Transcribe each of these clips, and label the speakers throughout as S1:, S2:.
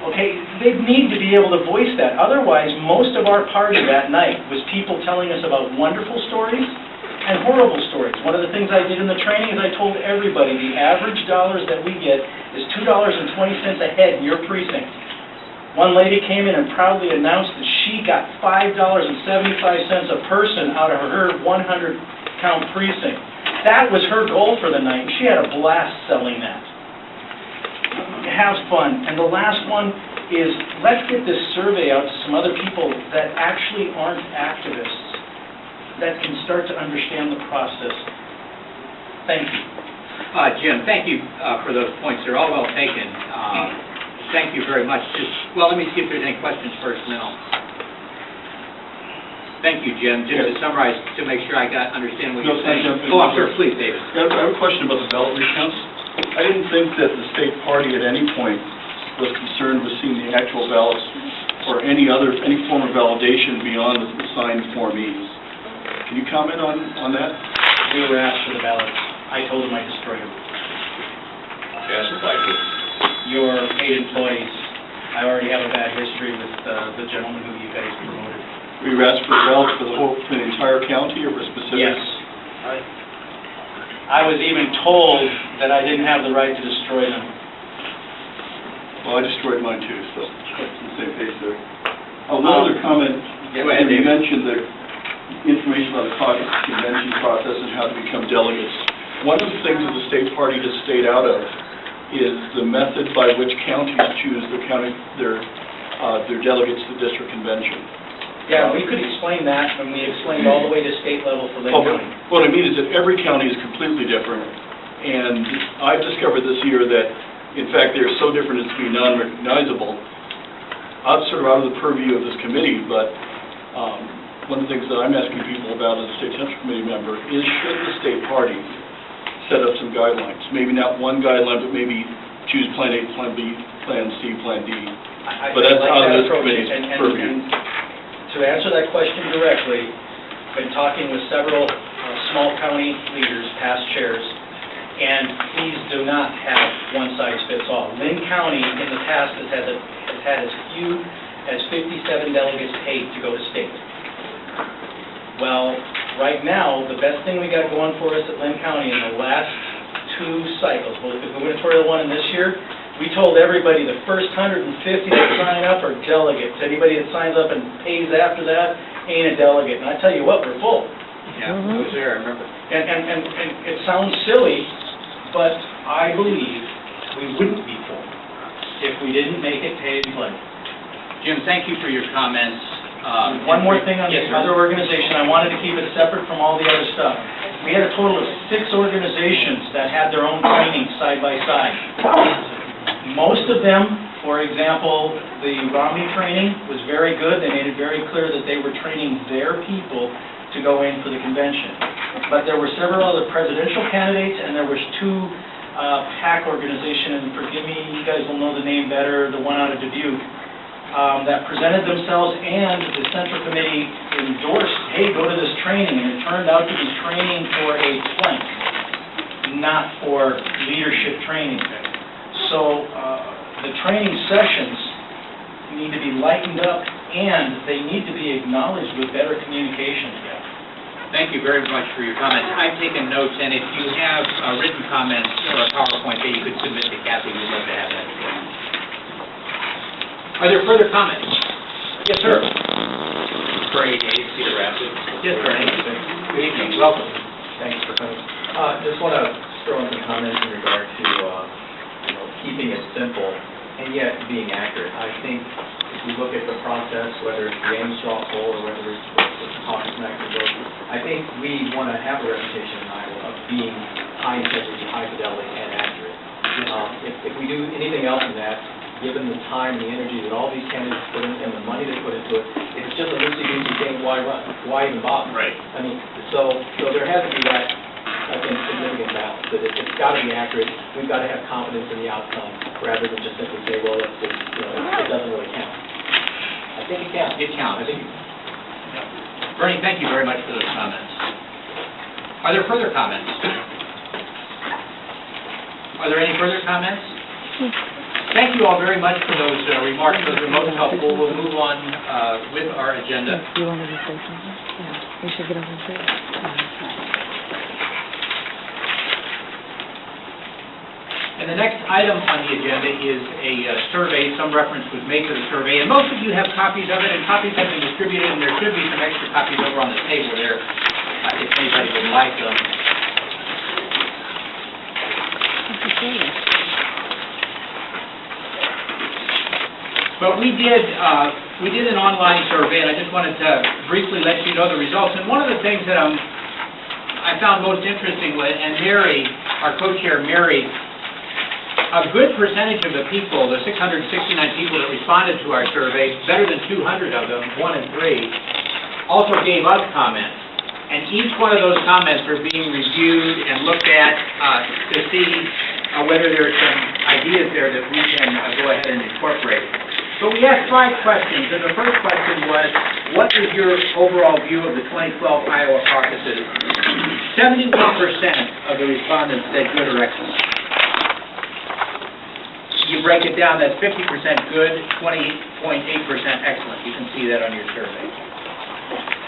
S1: Okay, they need to be able to voice that. Otherwise, most of our party that night was people telling us about wonderful stories and horrible stories. One of the things I did in the training is I told everybody the average dollars that we get is $2.20 a head in your precinct. One lady came in and proudly announced that she got $5.75 a person out of her 100-count precinct. That was her goal for the night, and she had a blast selling that. Have fun. And the last one is, let's get this survey out to some other people that actually aren't activists, that can start to understand the process. Thank you.
S2: Jim, thank you for those points. They're all well taken. Thank you very much. Well, let me see if there's any questions first now. Thank you, Jim. Just to summarize, to make sure I understand what you're saying. Go on, sir. Please, David.
S3: I have a question about the ballot recounts. I didn't think that the state party at any point was concerned with seeing the actual ballots or any form of validation beyond the signed Form Es. Can you comment on that?
S1: We were asked for the ballots. I told them I destroyed them.
S3: Yes, I did.
S1: Your paid employees. I already have a bad history with the gentleman who you guys promoted.
S3: Were you asked for the ballots for the entire county or for specific?
S1: Yes. I was even told that I didn't have the right to destroy them.
S3: Well, I destroyed mine too, so it's the same page there. One other comment.
S2: Go ahead,
S3: You
S2: David.
S3: mentioned the information about the caucus convention process and how to become delegates. One of the things that the state party has stayed out of is the method by which counties choose their delegates to the district convention.
S1: Yeah, we could explain that when we explained all the way to state level for Lake County.
S3: What I mean is that every county is completely different, and I've discovered this year that, in fact, they're so different as to be non-recognizable. I'm sort of out of the purview of this committee, but one of the things that I'm asking people about as a state central committee member is, should the state party set up some guidelines? Maybe not one guideline, but maybe choose Plan A, Plan B, Plan C, Plan D. But that's out of this committee's purview.
S1: To answer that question directly, I've been talking with several small county leaders, past chairs, and these do not have one-size-fits-all. Lynn County in the past has had as few as 57 delegates paid to go to state. Well, right now, the best thing we got going for us at Lynn County in the last two cycles, both the gubernatorial one and this year, we told everybody the first 150 that sign up are delegates. Anybody that signs up and pays after that ain't a delegate. And I tell you what, we're full.
S2: Yeah, I was there, I remember.
S1: And it sounds silly, but I believe we wouldn't be full if we didn't make it pay and play.
S2: Jim, thank you for your comments.
S1: One more thing on
S2: yes,
S1: the other organization, I wanted to keep it separate from all the other stuff. We had a total of 6 organizations that had their own training side by side. Most of them, for example, the Romney training was very good. They made it very clear that they were training their people to go in for the convention. But there were several other presidential candidates, and there was 2 PAC organizations, and forgive me, you guys will know the name better, the one out of Dubuque, that presented themselves, and the Central Committee endorsed, hey, go to this training, and it turned out to be training for a plank, not for leadership training. So the training sessions need to be lightened up, and they need to be acknowledged with better communication together.
S2: Thank you very much for your comments. I've taken notes, and if you have written comments or a PowerPoint that you could submit to Kathy, we'd love to have that. Are there further comments? Yes, sir.
S4: Bernie Hayes, Cedar Rapids.
S2: Yes, Bernie.
S4: Good evening.
S2: Welcome.
S4: Thanks for coming. Just want to throw in some comments in regard to keeping it simple and yet being accurate. I think if we look at the process, whether it's the Ames straw poll or whether it's the caucus mechanism, I think we want to have a reputation in Iowa of being high integrity, high fidelity, and accurate. If we do anything else than that, given the time, the energy that all these candidates put in, and the money they put into it, it's just a loosey-goosey thing. Why run? Why even bother?
S2: Right.
S4: I mean, so there has to be that, I think, significant balance. That it's got to be accurate. We've got to have confidence in the outcome, rather than just simply say, well, it doesn't really count. I think it counts.
S2: It counts.
S4: I think.
S2: Bernie, thank you very much for those comments. Are there further comments? Are there any further comments? Thank you all very much for those remarks. Those are most helpful. We'll move on with our agenda.
S5: You wanted to say something? Yeah, we should get over to it.
S2: And the next item on the agenda is a survey. Some reference was made to the survey, and most of you have copies of it, and copies have been distributed, and there should be some extra copies over on the table there, if anybody would like them. But we did an online survey, and I just wanted to briefly let you know the results. And one of the things that I found most interesting was, and Mary, our co-chair, Mary, a good percentage of the people, the 669 people that responded to our survey, better than 200 of them, 1 in 3, also gave us comments. And each one of those comments are being reviewed and looked at to see whether there are some ideas there that we can go ahead and incorporate. So we asked 5 questions, and the first question was, what is your overall view of the 2012 Iowa caucuses? 71% of the respondents said good or excellent. You break it down, that's 50% good, 20.8% excellent. You can see that on your survey.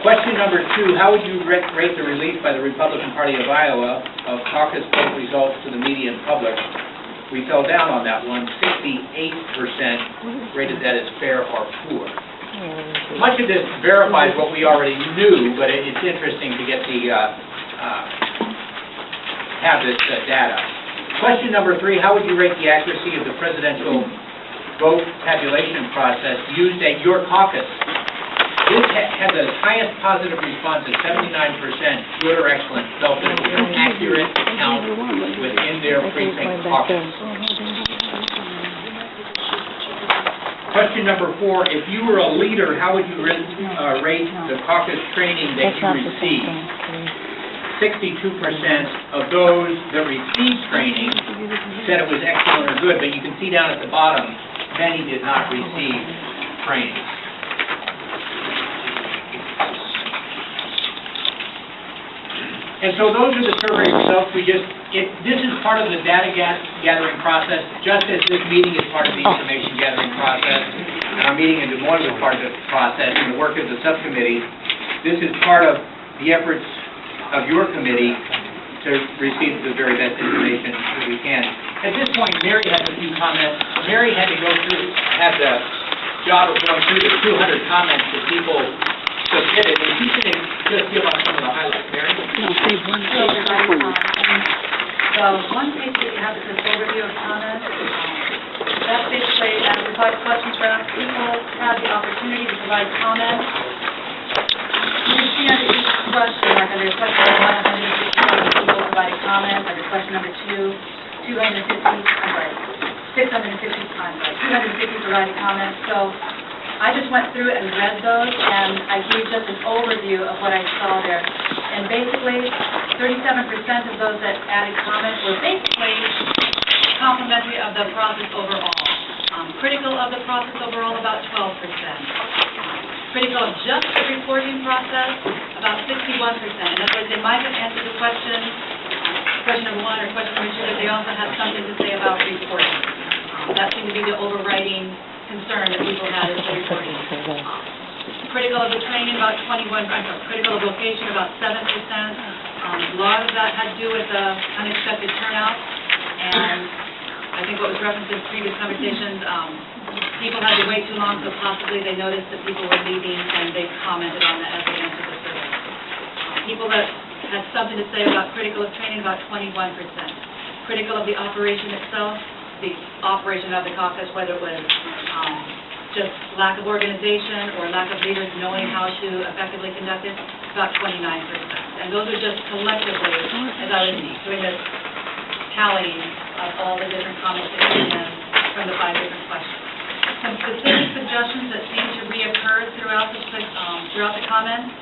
S2: Question number 2, how would you rate the release by the Republican Party of Iowa of caucus vote results to the media and public? We fell down on that one. 68% rated that as fair or poor. Much of this verifies what we already knew, but it's interesting to get the have this data. Question number 3, how would you rate the accuracy of the presidential vote tabulation process used at your caucus? This had the highest positive response at 79%, good or excellent, felt that it was an accurate count within their precinct caucus. Question number 4, if you were a leader, how would you rate the caucus training that you received? 62% of those that received training said it was excellent or good, but you can see down at the bottom, many did not receive training. And so those are the survey results. This is part of the data gathering process, just as this meeting is part of the information gathering process, and our meeting in Des Moines was part of the process, and the work of the subcommittee. This is part of the efforts of your committee to receive the very best information that we can. At this point, Mary has a few comments. Mary had the job of going through the 200 comments that people submitted, and she can just give us some of the highlights. Mary?
S6: So one page that you have is this overview of comments. That's basically the 5 questions for us. People have the opportunity to provide comments. You can see under each question, like under question number 1, 157 people provided comments. Under question number 2, 250 provided comments. So I just went through and read those, and I gave just an overview of what I saw there. And basically, 37% of those that added comments were basically complimentary of the process overall. Critical of the process overall, about 12%. Critical of just the reporting process, about 61%. In other words, they might have answered the question number 1 or question number 2, but they also had something to say about reporting. That seemed to be the overriding concern that people had is the reporting. Critical of the training, about 21%. Critical of location, about 7%. A lot of that had to do with the unexpected turnout, and I think what was referenced in previous conversations, people had to wait too long, so possibly they noticed that people were leaving, and they commented on that as they answered the survey. People that had something to say about critical of training, about 21%. Critical of the operation itself, the operation of the caucus, whether it was just lack of organization or lack of leaders knowing how to effectively conduct it, about 29%. And those are just collectively, as I was doing this tallying of all the different comments that came in from the 5 different questions. Some specific suggestions that seem to reoccur throughout the comments.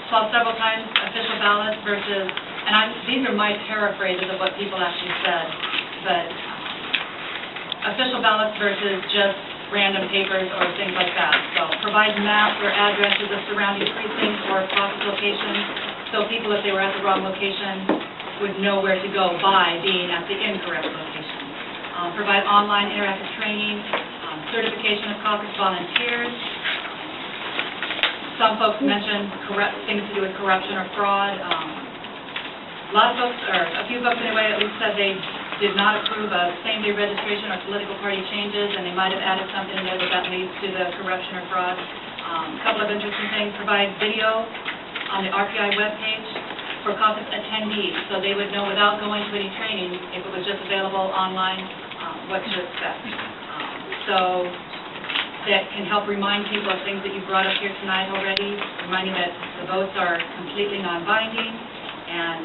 S6: Saw several times official ballots versus, and these are my paraphrases of what people actually said, but official ballots versus just random papers or things like that. So provide maps or addresses of surrounding precincts or caucus locations, so people, if they were at the wrong location, would know where to go by being at the incorrect location. provide online interactive training, certification of caucus volunteers. Some folks mentioned things to do with corruption or fraud. A lot of folks, or a few folks anyway, at least said they did not approve of same-day registration or political party changes, and they might have added something there that leads to the corruption or fraud. A couple of interesting things: provide video on the RPI webpage for caucus attendees, so they would know without going to any training, if it was just available online, what to expect. So that can help remind people of things that you brought up here tonight already, reminding that the votes are completely non-binding, and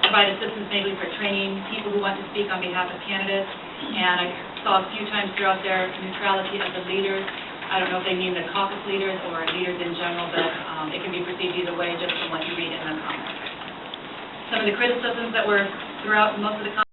S6: provide assistance maybe for training people who want to speak on behalf of candidates. And I saw a few times throughout there, neutrality of the leaders. I don't know if they mean the caucus leaders or leaders in general, but it can be perceived either way just from what you read in the comments. Some of the criticisms that were throughout most of the comments